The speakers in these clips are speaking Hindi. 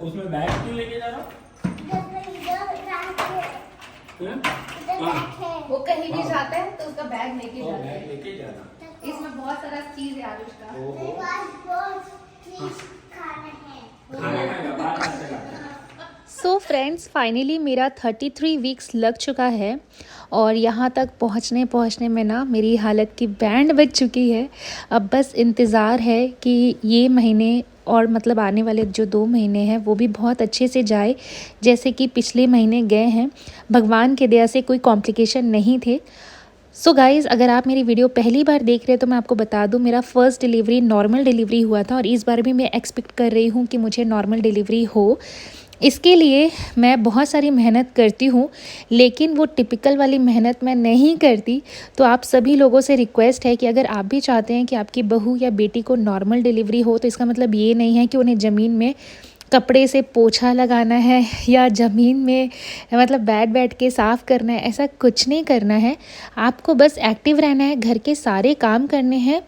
उसमें बैग क्यों लेके जा रहा हूँ? वो कहीं भी जाता है तो उसका बैग लेके जाता बैग है। लेके जाना। इसमें बहुत सारा चीज है आरुष का। खाने का बाहर खाते हैं। सो फ्रेंड्स, फाइनली मेरा 33 वीक्स लग चुका है और यहाँ तक पहुँचने में ना मेरी हालत की बैंड बज चुकी है। अब बस इंतज़ार है कि ये महीने और मतलब आने वाले जो 2 महीने हैं वो भी बहुत अच्छे से जाए, जैसे कि पिछले महीने गए हैं। भगवान के दया से कोई कॉम्प्लिकेशन नहीं थे। सो गाइज़, अगर आप मेरी वीडियो पहली बार देख रहे हैं तो मैं आपको बता दूं, मेरा फर्स्ट डिलीवरी नॉर्मल डिलीवरी हुआ था और इस बार भी मैं एक्सपेक्ट कर रही हूं कि मुझे नॉर्मल डिलीवरी हो। इसके लिए मैं बहुत सारी मेहनत करती हूँ, लेकिन वो टिपिकल वाली मेहनत मैं नहीं करती। तो आप सभी लोगों से रिक्वेस्ट है कि अगर आप भी चाहते हैं कि आपकी बहू या बेटी को नॉर्मल डिलीवरी हो, तो इसका मतलब ये नहीं है कि उन्हें ज़मीन में कपड़े से पोछा लगाना है या ज़मीन में मतलब बैठ के साफ़ करना है। ऐसा कुछ नहीं करना है। आपको बस एक्टिव रहना है, घर के सारे काम करने हैं।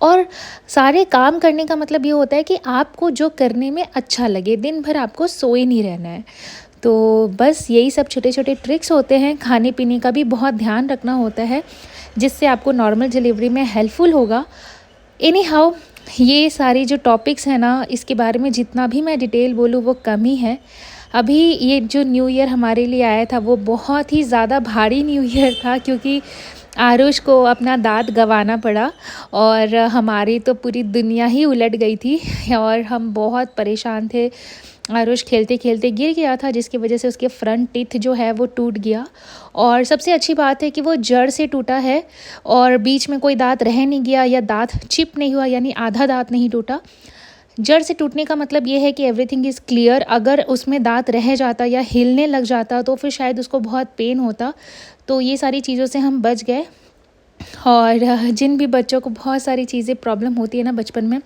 और सारे काम करने का मतलब ये होता है कि आपको जो करने में अच्छा लगे, दिन भर आपको सोए नहीं रहना है। तो बस यही सब छोटे छोटे ट्रिक्स होते हैं। खाने पीने का भी बहुत ध्यान रखना होता है, जिससे आपको नॉर्मल डिलीवरी में हेल्पफुल होगा। एनी हाउ, ये सारी जो टॉपिक्स हैं ना, इसके बारे में जितना भी मैं डिटेल बोलूँ वो कम ही है। अभी ये जो न्यू ईयर हमारे लिए आया था वो बहुत ही ज़्यादा भारी न्यू ईयर था, क्योंकि आरुष को अपना दांत गंवाना पड़ा और हमारी तो पूरी दुनिया ही उलट गई थी और हम बहुत परेशान थे। आरुष खेलते खेलते गिर गया था, जिसकी वजह से उसके फ्रंट टीथ जो है वो टूट गया। और सबसे अच्छी बात है कि वो जड़ से टूटा है और बीच में कोई दांत रह नहीं गया या दांत चिप नहीं हुआ, यानी आधा दांत नहीं टूटा। जड़ से टूटने का मतलब ये है कि एवरीथिंग इज़ क्लियर। अगर उसमें दांत रह जाता या हिलने लग जाता तो फिर शायद उसको बहुत पेन होता। तो ये सारी चीज़ों से हम बच गए। और जिन भी बच्चों को बहुत सारी चीज़ें प्रॉब्लम होती है ना बचपन में,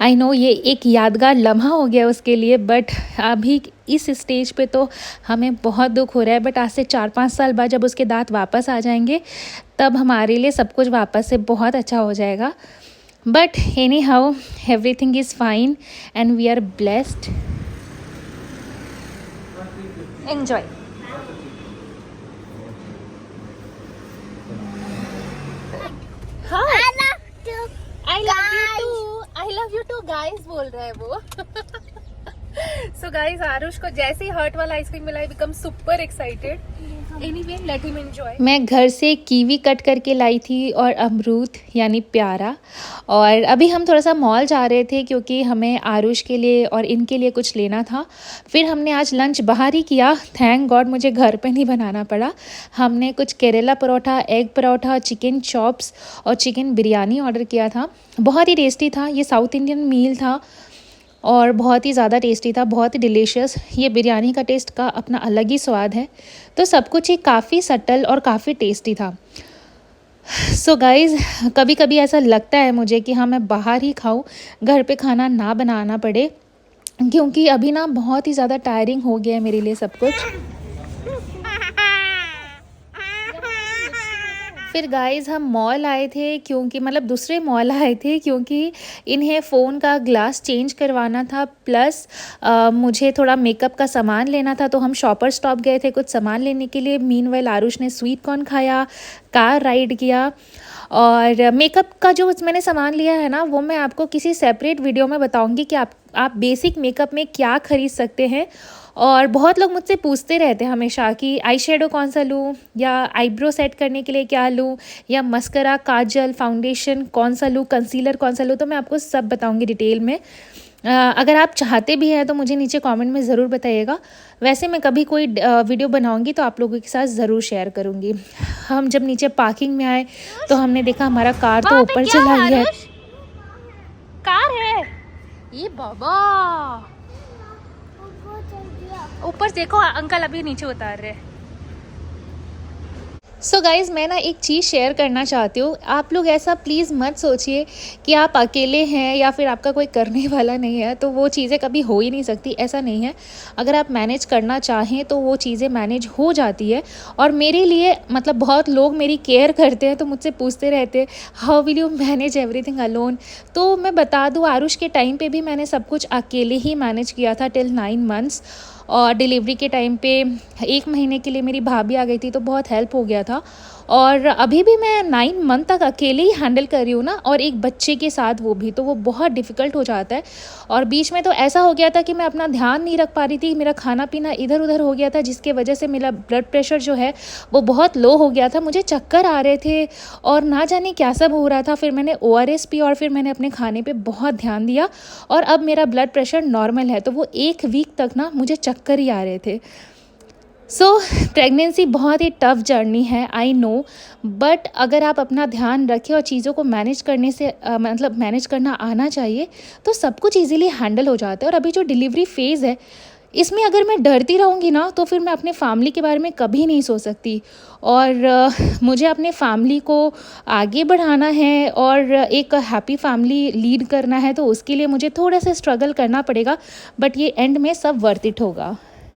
आई नो ये एक यादगार लम्हा हो गया उसके लिए। बट अभी इस स्टेज पे तो हमें बहुत दुख हो रहा है। बट आज से 4-5 साल बाद जब उसके दांत वापस आ जाएंगे, तब हमारे लिए सब कुछ वापस से बहुत अच्छा हो जाएगा। But anyhow, everything is fine and we are blessed. Enjoy. I love you too guys बोल रहा है वो। सो गाइस, आरुष को जैसे ही हर्ट वाला आइसक्रीम मिला, I become super excited. Anyway, let him enjoy. मैं घर से कीवी कट करके लाई थी और अमरूद यानी प्यारा। और अभी हम थोड़ा सा मॉल जा रहे थे, क्योंकि हमें आरुष के लिए और इनके लिए कुछ लेना था। फिर हमने आज लंच बाहर ही किया। थैंक गॉड मुझे घर पे नहीं बनाना पड़ा। हमने कुछ Kerala paratha, egg paratha, chicken chops और चिकन बिरयानी ऑर्डर किया था। बहुत ही टेस्टी था। ये साउथ इंडियन मील था और बहुत ही ज़्यादा टेस्टी था, बहुत ही डिलीशियस। ये बिरयानी का टेस्ट का अपना अलग ही स्वाद है। तो सब कुछ ही काफ़ी सटल और काफ़ी टेस्टी था। सो गाइज़, कभी कभी ऐसा लगता है मुझे कि हाँ, मैं बाहर ही खाऊं, घर पे खाना ना बनाना पड़े, क्योंकि अभी ना बहुत ही ज़्यादा टायरिंग हो गया है मेरे लिए सब कुछ। फिर गाइज़ हम मॉल आए थे, क्योंकि मतलब दूसरे मॉल आए थे, क्योंकि इन्हें फ़ोन का ग्लास चेंज करवाना था। प्लस मुझे थोड़ा मेकअप का सामान लेना था, तो हम शॉपर स्टॉप गए थे कुछ सामान लेने के लिए। मीनवाइल आरुष ने स्वीट कॉर्न खाया, कार राइड किया। और मेकअप का जो मैंने सामान लिया है ना, वो मैं आपको किसी सेपरेट वीडियो में बताऊंगी कि आप बेसिक मेकअप में क्या ख़रीद सकते हैं। और बहुत लोग मुझसे पूछते रहते हैं हमेशा कि आई शेडो कौन सा लूँ, या आईब्रो सेट करने के लिए क्या लूँ, या मस्करा, काजल, फाउंडेशन कौन सा लूँ, कंसीलर कौन सा लूँ। तो मैं आपको सब बताऊंगी डिटेल में। अगर आप चाहते भी हैं तो मुझे नीचे कमेंट में ज़रूर बताइएगा। वैसे मैं कभी कोई वीडियो बनाऊंगी तो आप लोगों के साथ ज़रूर शेयर करूंगी। हम जब नीचे पार्किंग में आए तो हमने देखा हमारा कार तो ऊपर चला गया। कार है ये बाबा, ऊपर देखो, अंकल अभी नीचे उतार रहे। सो गाइज़ मैं ना एक चीज़ शेयर करना चाहती हूँ। आप लोग ऐसा प्लीज़ मत सोचिए कि आप अकेले हैं या फिर आपका कोई करने वाला नहीं है तो वो चीज़ें कभी हो ही नहीं सकती, ऐसा नहीं है। अगर आप मैनेज करना चाहें तो वो चीज़ें मैनेज हो जाती है। और मेरे लिए मतलब बहुत लोग मेरी केयर करते हैं तो मुझसे पूछते रहते हैं how will you manage everything alone. तो मैं बता दूँ आरुष के टाइम पे भी मैंने सब कुछ अकेले ही मैनेज किया था टिल 9 मंथ्स। और डिलीवरी के टाइम पे 1 महीने के लिए मेरी भाभी आ गई थी तो बहुत हेल्प हो गया था। और अभी भी मैं 9 मंथ तक अकेले ही हैंडल कर रही हूँ ना, और एक बच्चे के साथ वो भी, तो वो बहुत डिफ़िकल्ट हो जाता है। और बीच में तो ऐसा हो गया था कि मैं अपना ध्यान नहीं रख पा रही थी, मेरा खाना पीना इधर उधर हो गया था जिसके वजह से मेरा ब्लड प्रेशर जो है वो बहुत लो हो गया था, मुझे चक्कर आ रहे थे और ना जाने क्या सब हो रहा था। फिर मैंने ORS पी और फिर मैंने अपने खाने पे बहुत ध्यान दिया और अब मेरा ब्लड प्रेशर नॉर्मल है। तो वो 1 वीक तक ना मुझे चक्कर ही आ रहे थे। प्रेगनेंसी बहुत ही टफ़ जर्नी है, आई नो, बट अगर आप अपना ध्यान रखें और चीज़ों को मैनेज करने से मतलब मैनेज करना आना चाहिए तो सब कुछ ईज़िली हैंडल हो जाता है। और अभी जो डिलीवरी फ़ेज़ है इसमें अगर मैं डरती रहूँगी ना तो फिर मैं अपने फैमिली के बारे में कभी नहीं सोच सकती। और मुझे अपने फैमिली को आगे बढ़ाना है और एक हैप्पी फैमिली लीड करना है, तो उसके लिए मुझे थोड़ा सा स्ट्रगल करना पड़ेगा, बट ये एंड में सब वर्थ इट होगा।